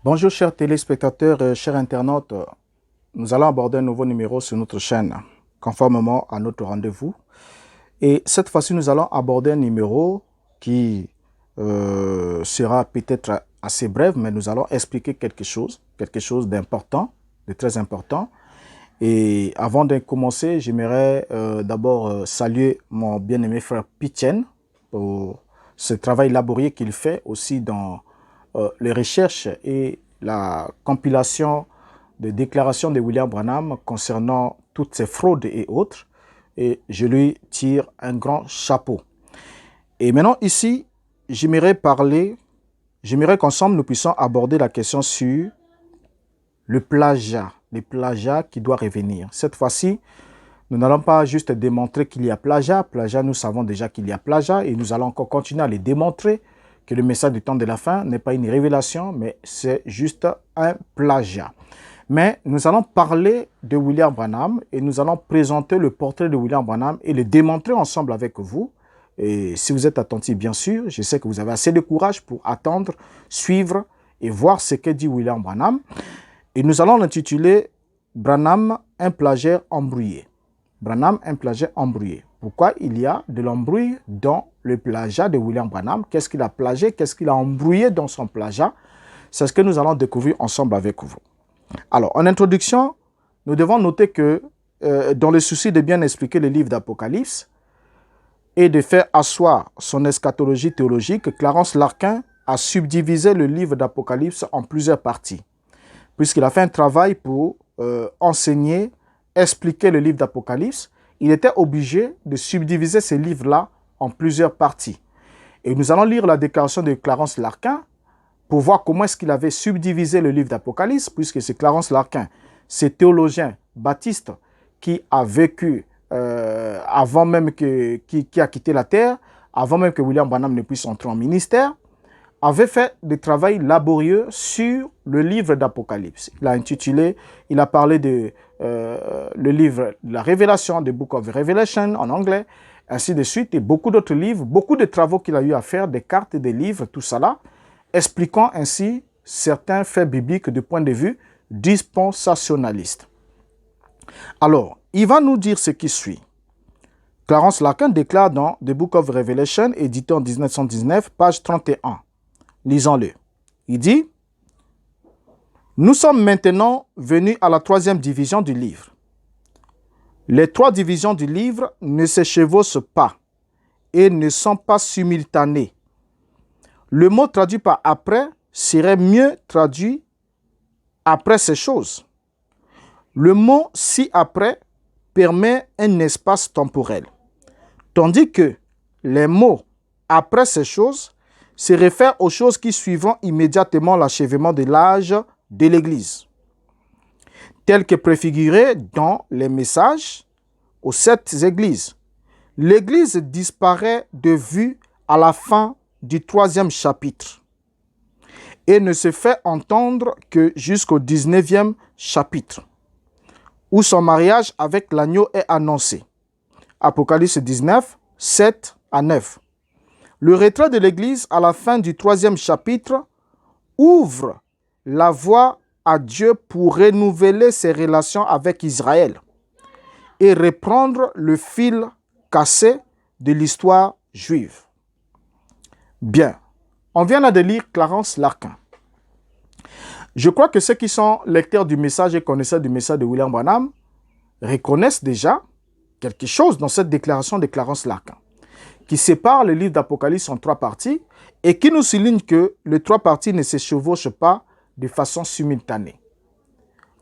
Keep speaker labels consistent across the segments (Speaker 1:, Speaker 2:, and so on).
Speaker 1: Bonjour chers téléspectateurs, chers internautes. Nous allons aborder un nouveau numéro sur notre chaîne, conformément à notre rendez-vous. Et cette fois-ci, nous allons aborder un numéro qui sera peut-être assez bref, mais nous allons expliquer quelque chose d'important, de très important. Et avant de commencer, j'aimerais d'abord saluer mon bien-aimé frère Pitchen pour ce travail laborieux qu'il fait aussi dans les recherches et la compilation de déclarations de William Branham concernant toutes ces fraudes et autres. Et je lui tire un grand chapeau. Et maintenant ici, j'aimerais qu'ensemble nous puissions aborder la question sur le plagiat qui doit revenir. Cette fois-ci, nous n'allons pas juste démontrer qu'il y a plagiat. Plagiat, nous savons déjà qu'il y a plagiat et nous allons encore continuer à les démontrer que le message du temps de la fin n'est pas une révélation, mais c'est juste un plagiat. Mais nous allons parler de William Branham et nous allons présenter le portrait de William Branham et le démontrer ensemble avec vous. Et si vous êtes attentifs, bien sûr, je sais que vous avez assez de courage pour attendre, suivre et voir ce que dit William Branham. Et nous allons l'intituler Branham, un plagiaire embrouillé. Branham, un plagiat embrouillé. Pourquoi il y a de l'embrouille dans le plagiat de William Branham? Qu'est-ce qu'il a plagié? Qu'est-ce qu'il a embrouillé dans son plagiat? C'est ce que nous allons découvrir ensemble avec vous. Alors, en introduction, nous devons noter que dans le souci de bien expliquer le livre d'Apocalypse et de faire asseoir son eschatologie théologique, Clarence Larkin a subdivisé le livre d'Apocalypse en plusieurs parties, puisqu'il a fait un travail pour enseigner, expliquer le livre d'Apocalypse. Il était obligé de subdiviser ce livre-là en plusieurs parties. Et nous allons lire la déclaration de Clarence Larkin pour voir comment est-ce qu'il avait subdivisé le livre d'Apocalypse, puisque c'est Clarence Larkin, ce théologien baptiste qui a vécu avant même qui a quitté la terre, avant même que William Branham ne puisse entrer en ministère, avait fait des travaux laborieux sur le livre d'Apocalypse. Il a intitulé, il a parlé de le livre de la Révélation, The Book of Revelation en anglais, ainsi de suite, et beaucoup d'autres livres, beaucoup de travaux qu'il a eu à faire, des cartes, des livres, tout ça là, expliquant ainsi certains faits bibliques du point de vue dispensationaliste. Alors, il va nous dire ce qui suit. Clarence Larkin déclare dans The Book of Revelation, édité en 1919, page 31. Lisons-le. Il dit « Nous sommes maintenant venus à la troisième division du livre. Les trois divisions du livre ne se chevauchent pas et ne sont pas simultanées. Le mot traduit par « après » serait mieux traduit « après ces choses ». Le mot « ci-après » permet un espace temporel, tandis que les mots « après ces choses » se réfèrent aux choses qui suivront immédiatement l'achèvement de l'âge de l'Église, tel que préfiguré dans les messages aux sept églises. L'Église disparaît de vue à la fin du troisième chapitre et ne se fait entendre que jusqu'au 19e chapitre, où son mariage avec l'agneau est annoncé. Apocalypse 19, 7 à 9. Le retrait de l'Église à la fin du troisième chapitre ouvre la voie à Dieu pour renouveler ses relations avec Israël et reprendre le fil cassé de l'histoire juive. Bien, on vient là de lire Clarence Larkin. Je crois que ceux qui sont lecteurs du message et connaisseurs du message de William Branham reconnaissent déjà quelque chose dans cette déclaration de Clarence Larkin, qui sépare le livre d'Apocalypse en trois parties et qui nous souligne que les trois parties ne se chevauchent pas de façon simultanée.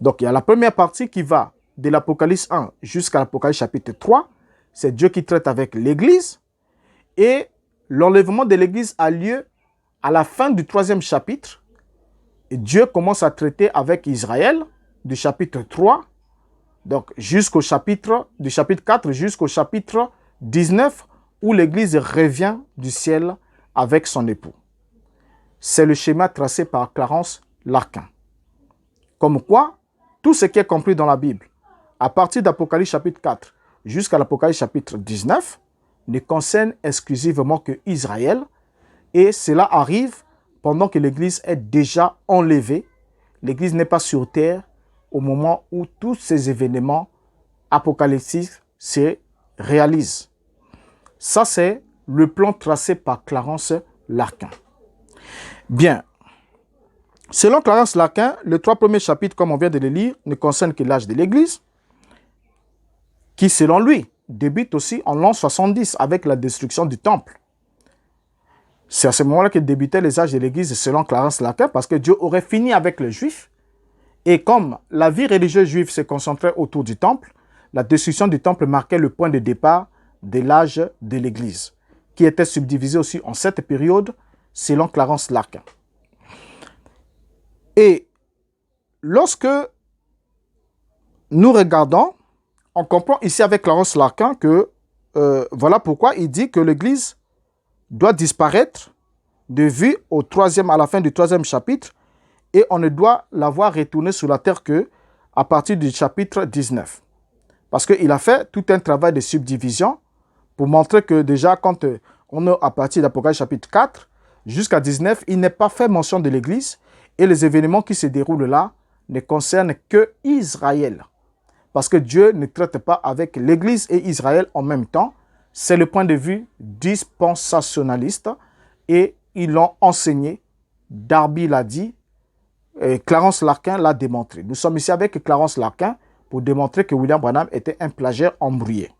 Speaker 1: Donc, il y a la première partie qui va de l'Apocalypse 1 jusqu'à l'Apocalypse chapitre 3. C'est Dieu qui traite avec l'Église. Et l'enlèvement de l'Église a lieu à la fin du troisième chapitre. Et Dieu commence à traiter avec Israël du chapitre 3, donc du chapitre 4 jusqu'au chapitre 19, où l'Église revient du ciel avec son époux. C'est le schéma tracé par Clarence Larkin. Comme quoi, tout ce qui est compris dans la Bible, à partir d'Apocalypse chapitre 4 jusqu'à l'Apocalypse chapitre 19, ne concerne exclusivement que Israël, et cela arrive pendant que l'Église est déjà enlevée. L'Église n'est pas sur terre au moment où tous ces événements apocalyptiques se réalisent. Ça, c'est le plan tracé par Clarence Larkin. Bien. Selon Clarence Larkin, les 3 premiers chapitres, comme on vient de les lire, ne concernent que l'âge de l'Église, qui, selon lui, débute aussi en l'an 70 avec la destruction du temple. C'est à ce moment-là que débutaient les âges de l'Église selon Clarence Larkin, parce que Dieu aurait fini avec les Juifs. Et comme la vie religieuse juive se concentrait autour du temple, la destruction du temple marquait le point de départ de l'âge de l'Église, qui était subdivisé aussi en 7 périodes selon Clarence Larkin. Et lorsque nous regardons, on comprend ici avec Clarence Larkin que voilà pourquoi il dit que l'Église doit disparaître de vue à la fin du 3e chapitre, et on ne doit la voir retourner sur la terre que à partir du chapitre 19. Parce qu'il a fait tout un travail de subdivision pour montrer que déjà quand on est à partir d'Apocalypse chapitre 4 jusqu'à 19, il n'est pas fait mention de l'Église, et les événements qui se déroulent là ne concernent que Israël. Parce que Dieu ne traite pas avec l'Église et Israël en même temps. C'est le point de vue dispensationaliste, et ils l'ont enseigné. Darby l'a dit, et Clarence Larkin l'a démontré. Nous sommes ici avec Clarence Larkin pour démontrer que William Branham était un plagiaire embrouillé.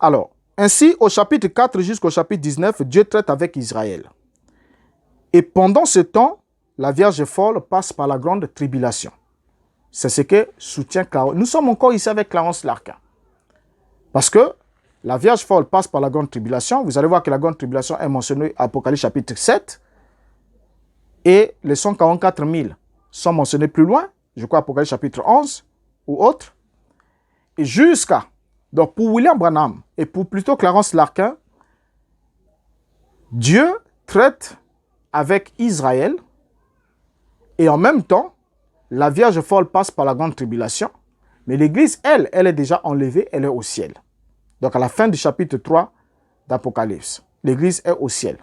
Speaker 1: Alors, ainsi, au chapitre 4 jusqu'au chapitre 19, Dieu traite avec Israël. Et pendant ce temps, la Vierge folle passe par la grande tribulation. C'est ce que soutient Clarence. Nous sommes encore ici avec Clarence Larkin. Parce que la Vierge folle passe par la grande tribulation. Vous allez voir que la grande tribulation est mentionnée à Apocalypse chapitre 7. Et les 144 000 sont mentionnés plus loin. Je crois Apocalypse chapitre 11 ou autre. Et jusqu'à... Donc pour William Branham et pour plutôt Clarence Larkin, Dieu traite avec Israël, et en même temps, la Vierge folle passe par la grande tribulation, mais l'Église, elle est déjà enlevée, elle est au ciel. Donc à la fin du chapitre 3 d'Apocalypse, l'Église est au ciel.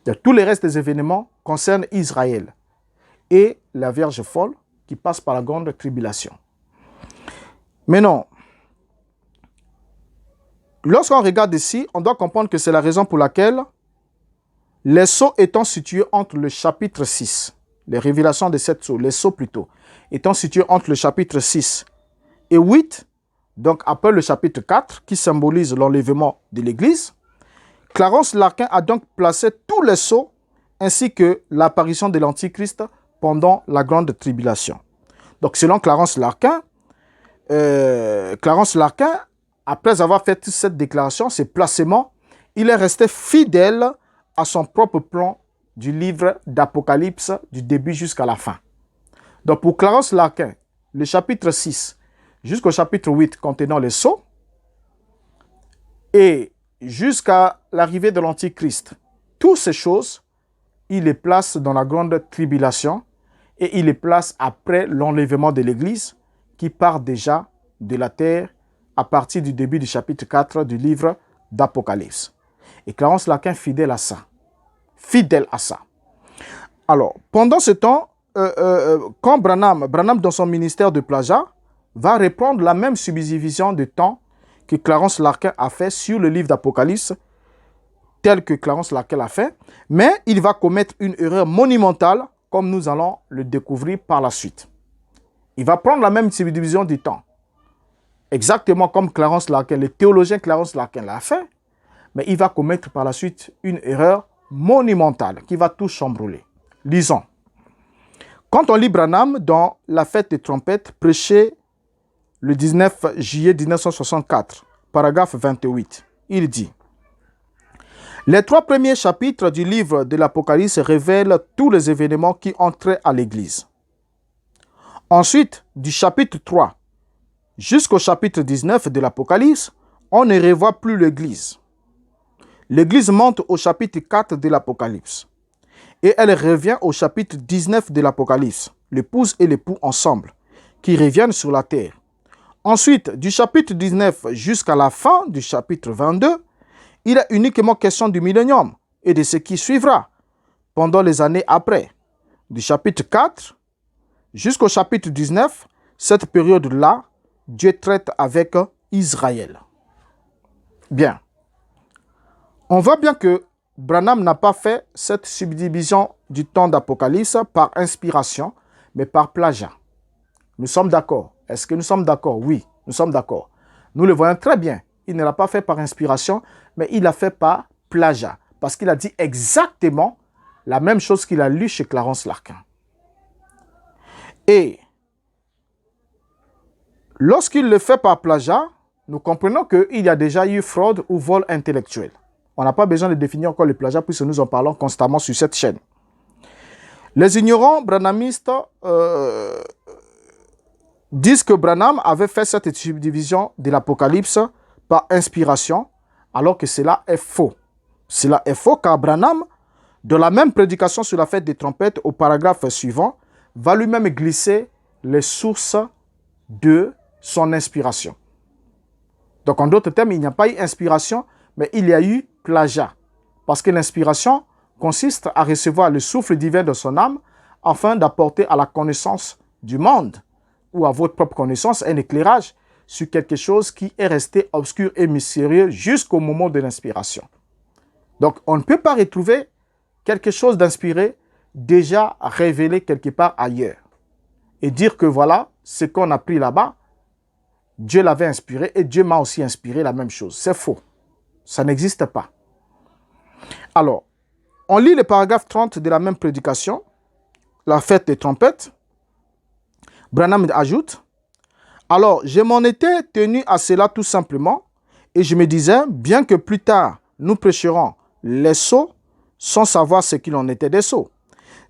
Speaker 1: Donc, tous les restes des événements concernent Israël et la Vierge folle qui passe par la grande tribulation. Mais non, lorsqu'on regarde ici, on doit comprendre que c'est la raison pour laquelle les sceaux étant situés entre le chapitre 6, les révélations de 7 sceaux, les sceaux plutôt, étant situés entre le chapitre 6 et 8, donc après le chapitre 4, qui symbolise l'enlèvement de l'Église, Clarence Larkin a donc placé tous les sceaux ainsi que l'apparition de l'Antichrist pendant la grande tribulation. Donc selon Clarence Larkin, après avoir fait toute cette déclaration, ces placements, il est resté fidèle à son propre plan du livre d'Apocalypse du début jusqu'à la fin. Donc pour Clarence Larkin, le chapitre 6 jusqu'au chapitre 8 contenant les sceaux, et jusqu'à l'arrivée de l'Antichrist, toutes ces choses, il les place dans la grande tribulation, et il les place après l'enlèvement de l'Église qui part déjà de la terre à partir du début du chapitre 4 du livre d'Apocalypse. Et Clarence Larkin fidèle à ça. Fidèle à ça. Alors, pendant ce temps, quand Branham, dans son ministère de plagiat, va reprendre la même subdivision de temps que Clarence Larkin a fait sur le livre d'Apocalypse, tel que Clarence Larkin l'a fait, mais il va commettre une erreur monumentale, comme nous allons le découvrir par la suite. Il va prendre la même subdivision du temps, exactement comme Clarence Larkin, le théologien Clarence Larkin l'a fait, mais il va commettre par la suite une erreur monumentale qui va tout chambouler. Lisons. Quand on lit Branham dans La fête des trompettes, prêché le 19 juillet 1964, paragraphe 28, il dit: les 3 premiers chapitres du livre de l'Apocalypse révèlent tous les événements qui entraient à l'Église. Ensuite, du chapitre 3 jusqu'au chapitre 19 de l'Apocalypse, on ne revoit plus l'Église. L'Église monte au chapitre 4 de l'Apocalypse et elle revient au chapitre 19 de l'Apocalypse, l'épouse et l'époux ensemble, qui reviennent sur la terre. Ensuite, du chapitre 19 jusqu'à la fin du chapitre 22, il est uniquement question du millénium et de ce qui suivra, pendant les années après. Du chapitre 4 jusqu'au chapitre 19, cette période-là, Dieu traite avec Israël. Bien. On voit bien que Branham n'a pas fait cette subdivision du temps d'Apocalypse par inspiration, mais par plagiat. Nous sommes d'accord. Est-ce que nous sommes d'accord? Oui, nous sommes d'accord. Nous le voyons très bien. Il ne l'a pas fait par inspiration, mais il l'a fait par plagiat. Parce qu'il a dit exactement la même chose qu'il a lu chez Clarence Larkin. Et lorsqu'il le fait par plagiat, nous comprenons qu'il y a déjà eu fraude ou vol intellectuel. On n'a pas besoin de définir encore le plagiat puisque nous en parlons constamment sur cette chaîne. Les ignorants branhamistes disent que Branham avait fait cette subdivision de l'Apocalypse par inspiration, alors que cela est faux. Cela est faux car Branham, de la même prédication sur la fête des trompettes au paragraphe suivant, va lui-même glisser les sources de son inspiration. Donc en d'autres termes, il n'y a pas eu inspiration, mais il y a eu plagiat. Parce que l'inspiration consiste à recevoir le souffle divin de son âme afin d'apporter à la connaissance du monde ou à votre propre connaissance un éclairage sur quelque chose qui est resté obscur et mystérieux jusqu'au moment de l'inspiration. Donc on ne peut pas retrouver quelque chose d'inspiré déjà révélé quelque part ailleurs et dire que voilà, ce qu'on a pris là-bas, Dieu l'avait inspiré et Dieu m'a aussi inspiré la même chose. C'est faux. Ça n'existe pas. Alors, on lit le paragraphe 30 de la même prédication, la fête des trompettes. Branham ajoute, « Alors, je m'en étais tenu à cela tout simplement, et je me disais, bien que plus tard, nous prêcherons les sots, sans savoir ce qu'il en était des sots.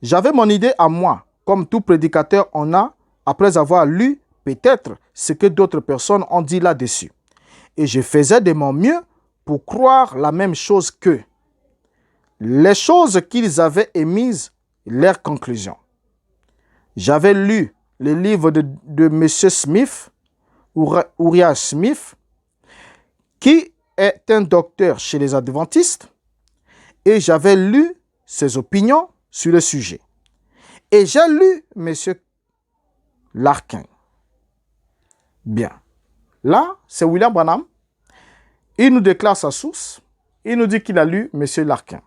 Speaker 1: J'avais mon idée à moi, comme tout prédicateur en a, après avoir lu peut-être ce que d'autres personnes ont dit là-dessus. Et je faisais de mon mieux pour croire la même chose qu'eux. Les choses qu'ils avaient émises, leurs conclusions. J'avais lu le livre de M. Smith, Uriah Smith, qui est un docteur chez les adventistes, et j'avais lu ses opinions sur le sujet. Et j'ai lu M. Larkin. Bien. Là, c'est William Branham. Il nous déclare sa source. Il nous dit qu'il a lu M. Larkin.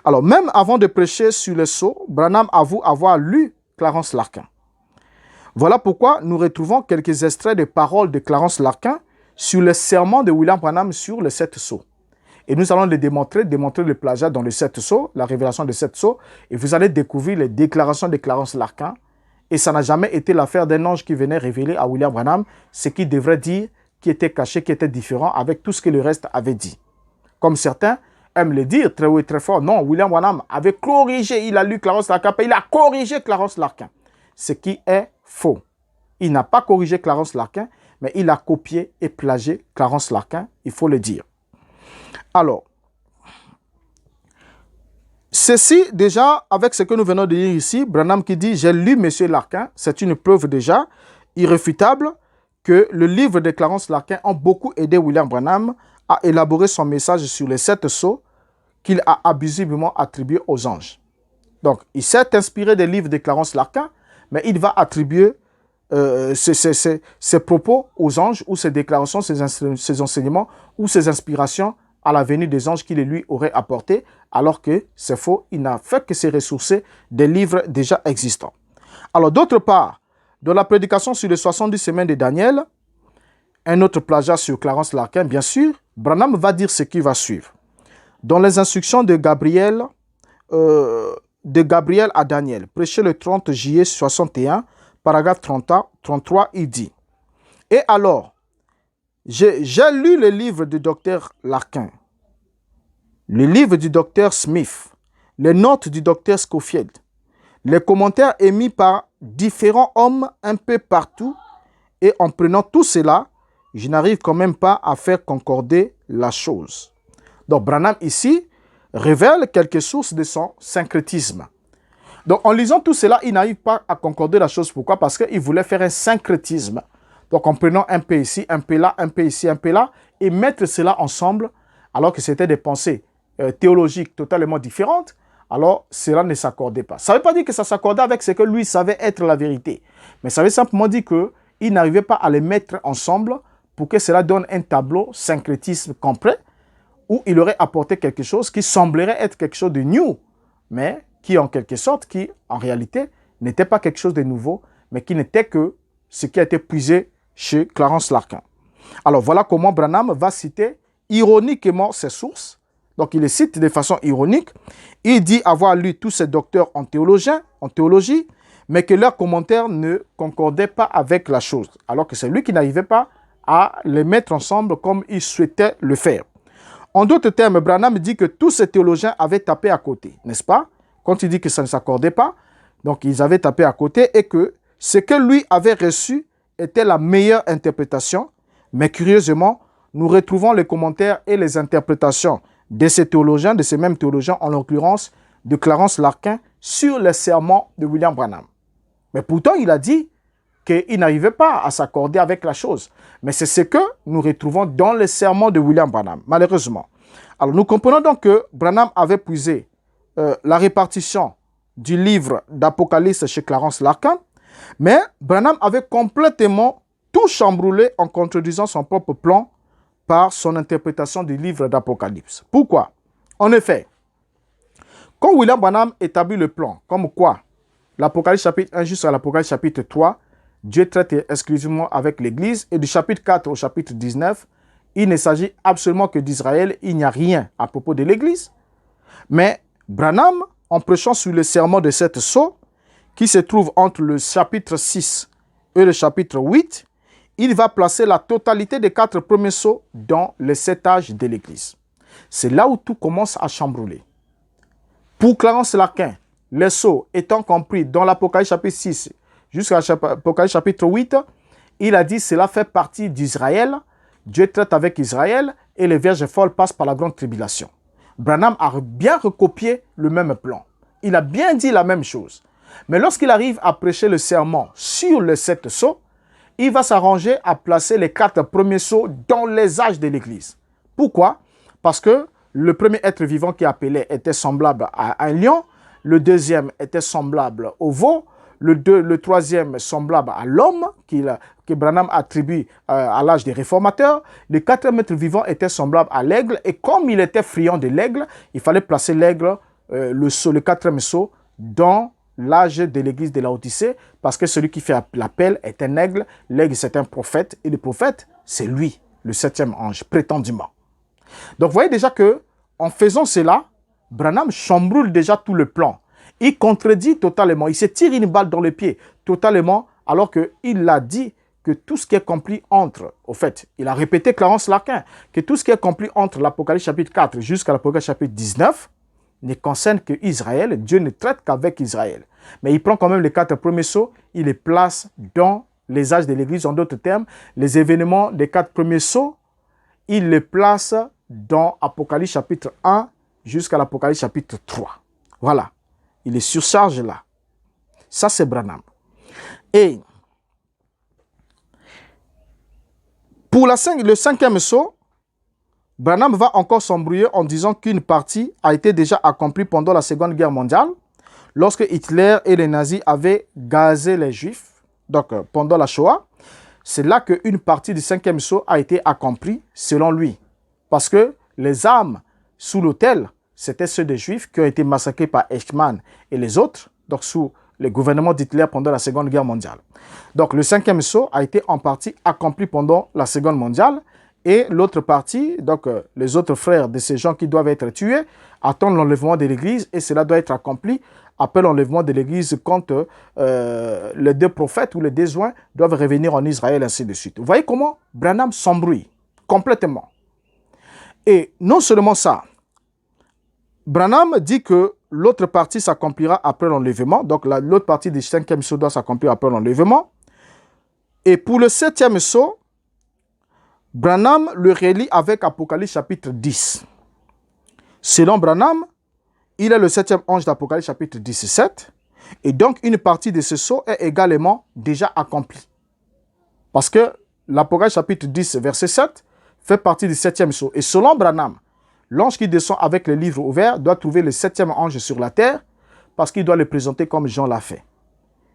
Speaker 1: Alors, même avant de prêcher sur le sceau, Branham avoue avoir lu Clarence Larkin. Voilà pourquoi nous retrouvons quelques extraits de paroles de Clarence Larkin sur le sermon de William Branham sur les 7 sceaux. Et nous allons le démontrer le plagiat dans les 7 sceaux, la révélation des 7 sceaux, et vous allez découvrir les déclarations de Clarence Larkin. Et ça n'a jamais été l'affaire d'un ange qui venait révéler à William Branham ce qu'il devrait dire, qui était caché, qui était différent avec tout ce que le reste avait dit. Comme certains aiment le dire très haut et très fort, non, William Branham avait corrigé, il a lu Clarence Larkin, il a corrigé Clarence Larkin. Ce qui est faux. Il n'a pas corrigé Clarence Larkin, mais il a copié et plagié Clarence Larkin, il faut le dire. Alors, ceci déjà, avec ce que nous venons de lire ici, Branham qui dit « J'ai lu M. Larkin », c'est une preuve déjà irréfutable que le livre de Clarence Larkin a beaucoup aidé William Branham à élaborer son message sur les 7 sceaux qu'il a abusivement attribués aux anges. Donc, il s'est inspiré des livres de Clarence Larkin, mais il va attribuer ses propos aux anges ou ses déclarations, ses enseignements ou ses inspirations à la venue des anges qu'il lui aurait apporté, alors que c'est faux, il n'a fait que se ressourcer des livres déjà existants. Alors d'autre part, dans la prédication sur les 70 semaines de Daniel, un autre plagiat sur Clarence Larkin, bien sûr, Branham va dire ce qui va suivre. Dans les instructions de Gabriel à Daniel, prêché le 30 juillet 61, paragraphe 33, il dit « Et alors, j'ai lu le livre du docteur Larkin, le livre du docteur Smith, les notes du docteur Scofield, les commentaires émis par différents hommes un peu partout, et en prenant tout cela, je n'arrive quand même pas à faire concorder la chose. » Donc Branham ici révèle quelques sources de son syncrétisme. Donc en lisant tout cela, il n'arrive pas à concorder la chose. Pourquoi? Parce qu'il voulait faire un syncrétisme. Donc en prenant un peu ici, un peu là, un peu ici, un peu là, et mettre cela ensemble, alors que c'était des pensées théologiques totalement différentes, alors cela ne s'accordait pas. Ça ne veut pas dire que ça s'accordait avec ce que lui savait être la vérité, mais ça veut simplement dire qu'il n'arrivait pas à les mettre ensemble pour que cela donne un tableau syncrétisme complet où il aurait apporté quelque chose qui semblerait être quelque chose de new, mais qui en quelque sorte, qui en réalité n'était pas quelque chose de nouveau, mais qui n'était que ce qui a été puisé chez Clarence Larkin. Alors voilà comment Branham va citer ironiquement ses sources. Donc il les cite de façon ironique. Il dit avoir lu tous ces docteurs en théologie, mais que leurs commentaires ne concordaient pas avec la chose, alors que c'est lui qui n'arrivait pas à les mettre ensemble comme il souhaitait le faire. En d'autres termes, Branham dit que tous ces théologiens avaient tapé à côté, n'est-ce pas? Quand il dit que ça ne s'accordait pas, donc ils avaient tapé à côté et que ce que lui avait reçu était la meilleure interprétation. Mais curieusement, nous retrouvons les commentaires et les interprétations de ces théologiens, de ces mêmes théologiens, en l'occurrence de Clarence Larkin, sur les sermons de William Branham. Mais pourtant, il a dit qu'il n'arrivait pas à s'accorder avec la chose. Mais c'est ce que nous retrouvons dans les sermons de William Branham, malheureusement. Alors, nous comprenons donc que Branham avait puisé la répartition du livre d'Apocalypse chez Clarence Larkin, mais Branham avait complètement tout chamboulé en contredisant son propre plan par son interprétation du livre d'Apocalypse. Pourquoi? En effet, quand William Branham établit le plan, comme quoi l'Apocalypse chapitre 1 jusqu'à l'Apocalypse chapitre 3, Dieu traite exclusivement avec l'Église, et du chapitre 4 au chapitre 19, il ne s'agit absolument que d'Israël, il n'y a rien à propos de l'Église. Mais Branham, en prêchant sur le serment de sept sceaux, qui se trouve entre le chapitre 6 et le chapitre 8, il va placer la totalité des 4 premiers sceaux dans les 7 âges de l'Église. C'est là où tout commence à chambouler. Pour Clarence Larkin, les sceaux étant compris dans l'Apocalypse chapitre 6 jusqu'à l'Apocalypse chapitre 8, il a dit cela fait partie d'Israël, Dieu traite avec Israël et les vierges folles passent par la grande tribulation. Branham a bien recopié le même plan. Il a bien dit la même chose. Mais lorsqu'il arrive à prêcher le sermon sur les 7 sceaux, il va s'arranger à placer les 4 premiers sceaux dans les âges de l'Église. Pourquoi? Parce que le premier être vivant qui appelait était semblable à un lion, le deuxième était semblable au veau, le troisième semblable à l'homme que Branham attribue à l'âge des réformateurs, le quatrième être vivant était semblable à l'aigle, et comme il était friand de l'aigle, il fallait placer l'aigle, le quatrième sceau, dans l'âge de l'église de Laodicée, parce que celui qui fait l'appel est un aigle, l'aigle c'est un prophète, et le prophète c'est lui, le 7e ange, prétendument. Donc vous voyez déjà que en faisant cela, Branham chamboule déjà tout le plan. Il contredit totalement, il se tire une balle dans le pied totalement, alors qu'il a dit que tout ce qui est compris entre, au fait, il a répété Clarence Larkin, que tout ce qui est compris entre l'Apocalypse chapitre 4 jusqu'à l'Apocalypse chapitre 19 ne concerne que Israël. Dieu ne traite qu'avec Israël. Mais il prend quand même les 4 premiers sceaux, il les place dans les âges de l'Église. En d'autres termes, les événements des 4 premiers sceaux, il les place dans Apocalypse chapitre 1 jusqu'à l'Apocalypse chapitre 3. Voilà. Il les surcharge là. Ça, c'est Branham. Et pour le 5e sceau, Branham va encore s'embrouiller en disant qu'une partie a été déjà accomplie pendant la Seconde Guerre mondiale, lorsque Hitler et les nazis avaient gazé les Juifs, donc pendant la Shoah. C'est là qu'une partie du 5e sceau a été accomplie, selon lui. Parce que les âmes sous l'autel, c'était ceux des Juifs qui ont été massacrés par Eichmann et les autres, donc sous le gouvernement d'Hitler pendant la Seconde Guerre mondiale. Donc le 5e sceau a été en partie accompli pendant la Seconde mondiale, et l'autre partie, donc les autres frères de ces gens qui doivent être tués, attendent l'enlèvement de l'Église, et cela doit être accompli après l'enlèvement de l'Église quand les 2 prophètes ou les 2 joints doivent revenir en Israël, ainsi de suite. Vous voyez comment Branham s'embrouille complètement. Et non seulement ça, Branham dit que l'autre partie s'accomplira après l'enlèvement, donc l'autre partie du 5e sceau doit s'accomplir après l'enlèvement. Et pour le 7e sceau, Branham le relie avec Apocalypse chapitre 10. Selon Branham, il est le 7e ange d'Apocalypse chapitre 17. Et donc, une partie de ce sceau est également déjà accomplie. Parce que l'Apocalypse chapitre 10, verset 7, fait partie du 7e sceau. Et selon Branham, L'ange qui descend avec le livre ouvert doit trouver le 7e ange sur la terre parce qu'il doit le présenter comme Jean l'a fait.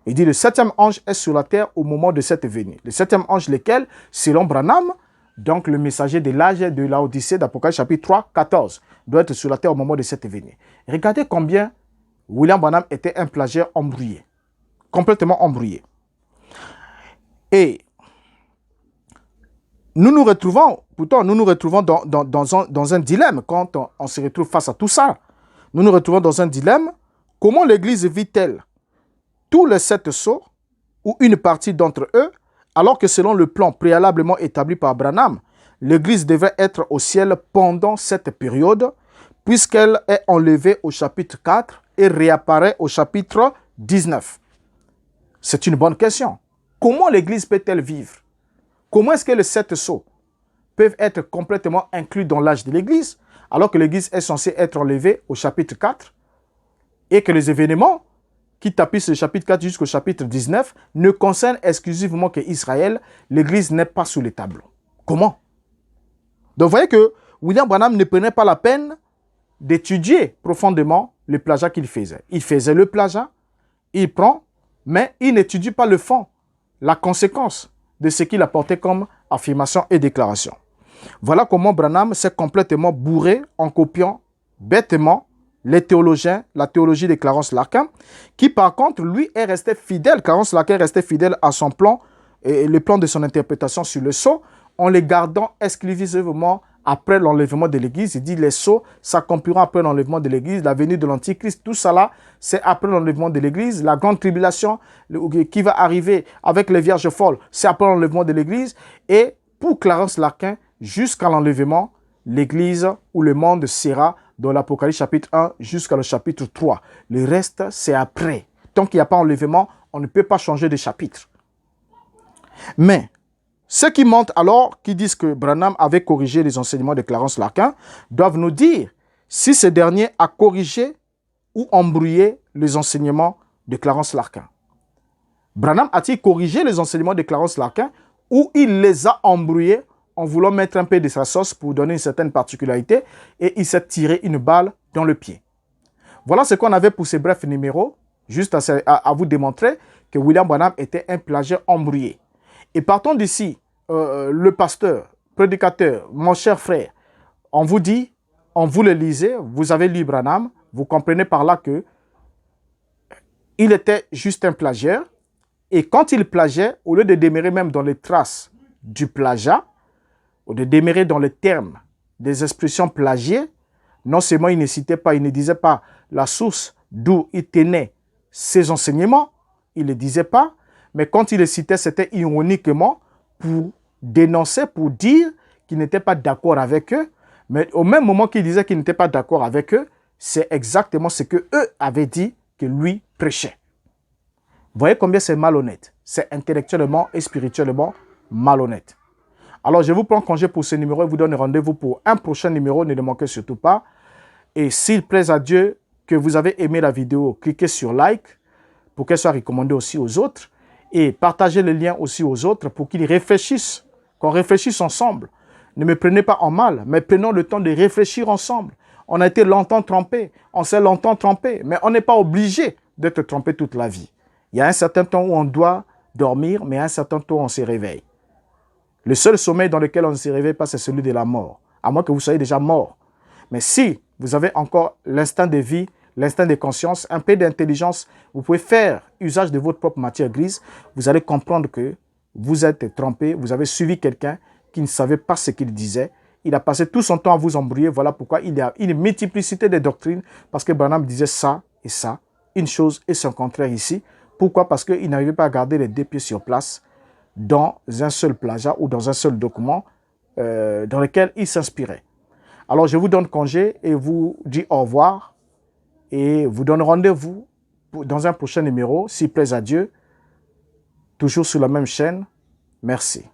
Speaker 1: Il dit le 7e ange est sur la terre au moment de cette venue. Le 7e ange, lequel, selon Branham, donc le messager de l'âge de l'Odyssée d'Apocalypse chapitre 3, 14, doit être sur la terre au moment de cette venue. Regardez combien William Branham était un plagiaire embrouillé, complètement embrouillé. Et nous nous retrouvons dans un dilemme quand on se retrouve face à tout ça. Nous nous retrouvons dans un dilemme. Comment l'Église vit-elle tous les 7 sceaux ou une partie d'entre eux, alors que selon le plan préalablement établi par Branham, l'Église devait être au ciel pendant cette période, puisqu'elle est enlevée au chapitre 4 et réapparaît au chapitre 19. C'est une bonne question. Comment l'Église peut-elle vivre? Comment est-ce que les 7 sceaux peuvent être complètement inclus dans l'âge de l'Église, alors que l'Église est censée être enlevée au chapitre 4 et que les événements qui tapissent le chapitre 4 jusqu'au chapitre 19 ne concernent exclusivement qu'Israël, l'Église n'est pas sous les tableaux. Comment? Donc vous voyez que William Branham ne prenait pas la peine d'étudier profondément le plagiat qu'il faisait. Il faisait le plagiat, il prend, mais il n'étudie pas le fond, la conséquence de ce qu'il apportait comme affirmation et déclaration. Voilà comment Branham s'est complètement bourré en copiant bêtement les théologiens, la théologie de Clarence Larkin, qui par contre, lui, est resté fidèle. Clarence Larkin est resté fidèle à son plan et le plan de son interprétation sur le sceau, en les gardant exclusivement après l'enlèvement de l'Église. Il dit les sceaux s'accompliront après l'enlèvement de l'Église, la venue de l'Antichrist, tout ça là, c'est après l'enlèvement de l'Église. La grande tribulation qui va arriver avec les vierges folles, c'est après l'enlèvement de l'Église. Et pour Clarence Larkin, jusqu'à l'enlèvement, l'Église ou le monde sera dans l'Apocalypse chapitre 1 jusqu'à le chapitre 3. Le reste, c'est après. Tant qu'il n'y a pas enlèvement, on ne peut pas changer de chapitre. Mais ceux qui mentent alors, qui disent que Branham avait corrigé les enseignements de Clarence Larkin, doivent nous dire si ce dernier a corrigé ou embrouillé les enseignements de Clarence Larkin. Branham a-t-il corrigé les enseignements de Clarence Larkin ou il les a embrouillés en voulant mettre un peu de sa sauce pour donner une certaine particularité et il s'est tiré une balle dans le pied. Voilà ce qu'on avait pour ces brefs numéros, juste à vous démontrer que William Branham était un plagiat embrouillé. Et partons d'ici, le pasteur, prédicateur, mon cher frère, on vous dit, on vous le lisez, vous avez lu Branham, vous comprenez par là que il était juste un plagiaire. Et quand il plagiait, au lieu de demeurer même dans les traces du plagiat, ou de demeurer dans les termes des expressions plagiées, non seulement il ne citait pas, il ne disait pas la source d'où il tenait ses enseignements, il ne le disait pas, mais quand il les citait, c'était ironiquement pour dénoncer, pour dire qu'il n'était pas d'accord avec eux. Mais au même moment qu'il disait qu'il n'était pas d'accord avec eux, c'est exactement ce que eux avaient dit que lui prêchait. Vous voyez combien c'est malhonnête. C'est intellectuellement et spirituellement malhonnête. Alors, je vous prends congé pour ce numéro et vous donne rendez-vous pour un prochain numéro. Ne le manquez surtout pas. Et s'il plaît à Dieu que vous avez aimé la vidéo, cliquez sur like pour qu'elle soit recommandée aussi aux autres. Et partagez le lien aussi aux autres pour qu'ils réfléchissent, qu'on réfléchisse ensemble. Ne me prenez pas en mal, mais prenons le temps de réfléchir ensemble. On a été longtemps trompés, on s'est longtemps trompé, mais on n'est pas obligé d'être trompé toute la vie. Il y a un certain temps où on doit dormir, mais à un certain temps où on se réveille. Le seul sommeil dans lequel on ne se réveille pas, c'est celui de la mort, à moins que vous soyez déjà mort. Mais si vous avez encore l'instinct de vie, l'instinct de conscience, un peu d'intelligence, vous pouvez faire usage de votre propre matière grise, vous allez comprendre que vous êtes trompé, vous avez suivi quelqu'un qui ne savait pas ce qu'il disait. Il a passé tout son temps à vous embrouiller, voilà pourquoi il y a une multiplicité de doctrines, parce que Branham disait ça et ça, une chose et son contraire ici. Pourquoi? Parce qu'il n'arrivait pas à garder les deux pieds sur place dans un seul plagiat ou dans un seul document dans lequel il s'inspirait. Alors, je vous donne congé et vous dis au revoir et vous donne rendez-vous dans un prochain numéro, s'il plaît à Dieu, toujours sur la même chaîne. Merci.